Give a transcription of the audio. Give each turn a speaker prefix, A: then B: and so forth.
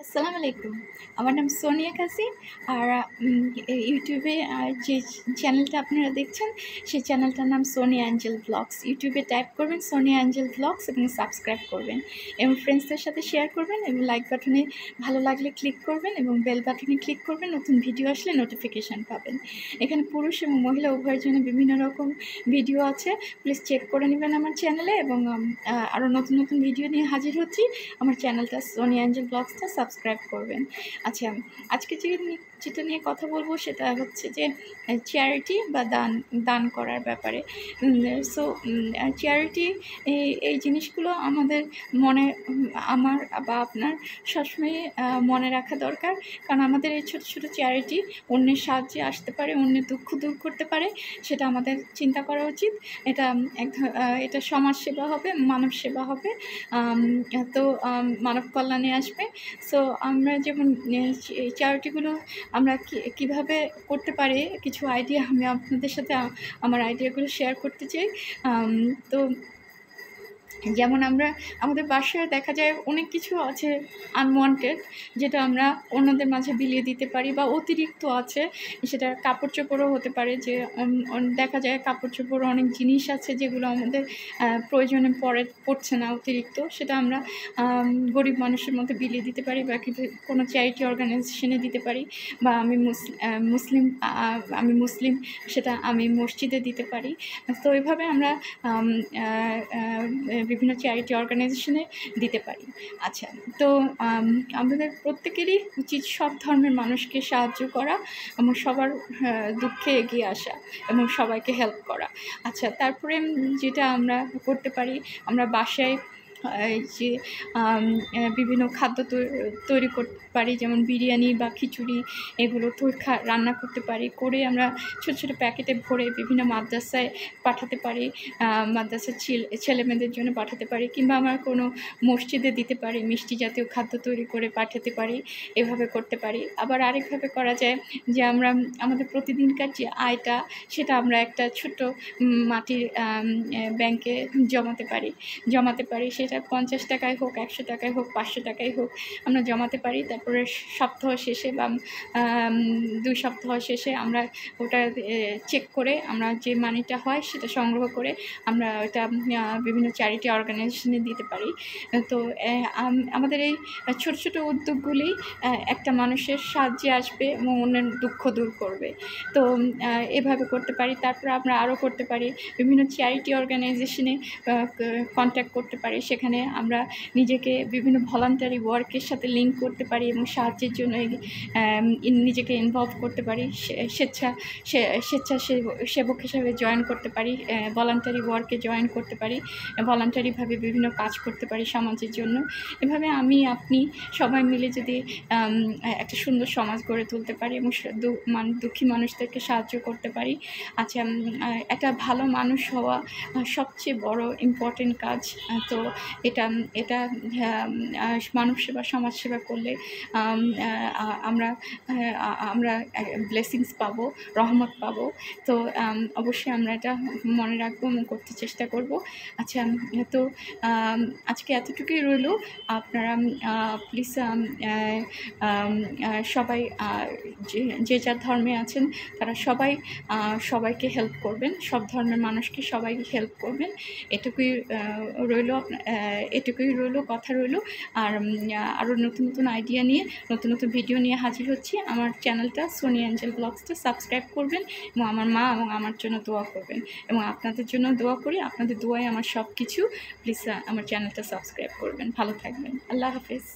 A: আসসালামু আলাইকুম। আমার নাম সোনিয়া কাসি। আর ইউটিউবে যে চ্যানেলটা আপনারা দেখছেন, সেই চ্যানেলটার নাম সোনিয়া অ্যাঞ্জেল ব্লগস। ইউটিউবে টাইপ করবেন সোনিয়া অ্যাঞ্জেল ব্লগস এবং সাবস্ক্রাইব করবেন এবং ফ্রেন্ডসদের সাথে শেয়ার করবেন এবং লাইক বাটনে ভালো লাগলে ক্লিক করবেন এবং বেল বাটনে ক্লিক করবেন। নতুন ভিডিও আসলে নোটিফিকেশান পাবেন। এখানে পুরুষ এবং মহিলা উভয়ের জন্য বিভিন্ন রকম ভিডিও আছে। প্লিজ চেক করে নেবেন আমার চ্যানেলে এবং আরও নতুন নতুন ভিডিও নিয়ে হাজির হচ্ছি। আমার চ্যানেলটা সোনিয়া অ্যাঞ্জেল ব্লগসটা সাবস্ক্রাইব করবেন। আচ্ছা, আজকে যেটা নিয়ে কথা বলবো সেটা হচ্ছে যে চ্যারিটি বা দান করার ব্যাপারে। সো চ্যারিটি এই জিনিসগুলো আমাদের মনে আমার বা আপনার সবসময় মনে রাখা দরকার। কারণ আমাদের এই ছোটো ছোটো চ্যারিটি অন্যের সাহায্যে আসতে পারে, অন্যের দুঃখ দূর করতে পারে। সেটা আমাদের চিন্তা করা উচিত। এটা সমাজ সেবা হবে, মানব সেবা হবে, তো মানব কল্যাণে আসবে। সো আমরা যেমন এই চ্যারিটিগুলো আমরা কীভাবে করতে পারি, কিছু আইডিয়া আমি আপনাদের সাথে আমার আইডিয়াগুলো শেয়ার করতে চাই। তো যেমন আমাদের বাসায় দেখা যায় অনেক কিছু আছে আনওয়ান্টেড, যেটা আমরা অন্যদের মাঝে বিলিয়ে দিতে পারি, বা অতিরিক্ত আছে। সেটা কাপড় চোপড়ও হতে পারে, যে দেখা যায় কাপড় চোপড় অনেক জিনিস আছে যেগুলো আমাদের প্রয়োজনে পড়ছে না, অতিরিক্ত। সেটা আমরা গরিব মানুষের মধ্যে বিলিয়ে দিতে পারি, বা কোনো চ্যারিটি অর্গানাইজেশনে দিতে পারি, বা আমি মুসলিম সেটা আমি মসজিদে দিতে পারি। তো এইভাবে আমরা বিভিন্ন চ্যারিটি অর্গানাইজেশনে দিতে পারি। আচ্ছা, তো আমাদের প্রত্যেকেরই উচিত সব ধর্মের মানুষকে সাহায্য করা এবং সবার দুঃখে এগিয়ে আসা এবং সবাইকে হেল্প করা। আচ্ছা, তারপরে যেটা আমরা করতে পারি, আমরা বাসায় যে বিভিন্ন খাদ্য তৈরি করতে পারি, যেমন বিরিয়ানি বা খিচুড়ি, এগুলো রান্না করতে পারি, করে আমরা ছোটো ছোটো প্যাকেটে ভরে বিভিন্ন মাদ্রাসায় পাঠাতে পারি, মাদ্রাসার ছেলেমেয়েদের জন্য পাঠাতে পারি, কিংবা আমরা কোনো মসজিদে দিতে পারি, মিষ্টি জাতীয় খাদ্য তৈরি করে পাঠাতে পারি। এভাবে করতে পারি। আবার আরেকভাবে করা যায় যে আমরা আমাদের প্রতিদিনকার যে আয়টা, সেটা আমরা একটা ছোট্ট মাটির ব্যাংকে জমাতে পারি। সেটা 50 টাকায় হোক, 100 টাকায় হোক, 500 টাকায় হোক, আমরা জমাতে পারি। তারপরে সপ্তাহ শেষে বা 2 সপ্তাহ শেষে আমরা ওটা চেক করে আমরা যে মানিটা হয় সেটা সংগ্রহ করে আমরা ওটা বিভিন্ন চ্যারিটি অর্গানাইজেশনে দিতে পারি। তো আমাদের এই ছোটো ছোটো উদ্যোগগুলি একটা মানুষের সাহায্যে আসবে এবং অন্যের দুঃখ দূর করবে। তো এভাবে করতে পারি। তারপরে আমরা আরও করতে পারি, বিভিন্ন চ্যারিটি অর্গানাইজেশনে কন্ট্যাক্ট করতে পারি। সেখানে আমরা নিজেকে বিভিন্ন ভলান্টারি ওয়ার্কের সাথে লিঙ্ক করতে পারি এবং সাহায্যের জন্য নিজেকে ইনভলভ করতে পারি। স্বেচ্ছাসেবক হিসাবে জয়েন করতে পারি, ভলান্টারি ওয়ার্কে জয়েন করতে পারি, ভলান্টারিভাবে বিভিন্ন কাজ করতে পারি সমাজের জন্য। এভাবে আপনি সবাই মিলে যদি একটা সুন্দর সমাজ গড়ে তুলতে পারি এবং দুঃখী মানুষদেরকে সাহায্য করতে পারি। আচ্ছা, একটা ভালো মানুষ হওয়া সবচেয়ে বড় ইম্পর্টেন্ট কাজ। তো এটা মানব সেবা, সমাজ সেবা করলে আমরা ব্লেসিংস পাবো, রহমত পাবো। তো অবশ্যই আমরা এটা মনে রাখবো এবং করতে চেষ্টা করব। আচ্ছা, তো আজকে এতটুকুই রইল। আপনারা প্লিজ সবাই যে যার ধর্মে আছেন তারা সবাইকে হেল্প করবেন, সব ধর্মের মানুষকে সবাই হেল্প করবেন। এটুকুই রইল, কথা রইল। আর আরও নতুন নতুন আইডিয়া নিয়ে, নতুন নতুন ভিডিও নিয়ে হাজির হচ্ছি। আমার চ্যানেলটা সোনিয়া অ্যাঞ্জেল ব্লগসটা সাবস্ক্রাইব করবেন এবং আমার মা এবং আমার জন্য দোয়া করবেন, এবং আপনাদের জন্য দোয়া করি। আপনাদের দোয়াই আমার সব কিছু। প্লিজ আমার চ্যানেলটা সাবস্ক্রাইব করবেন। ভালো থাকবেন। আল্লাহ হাফেজ।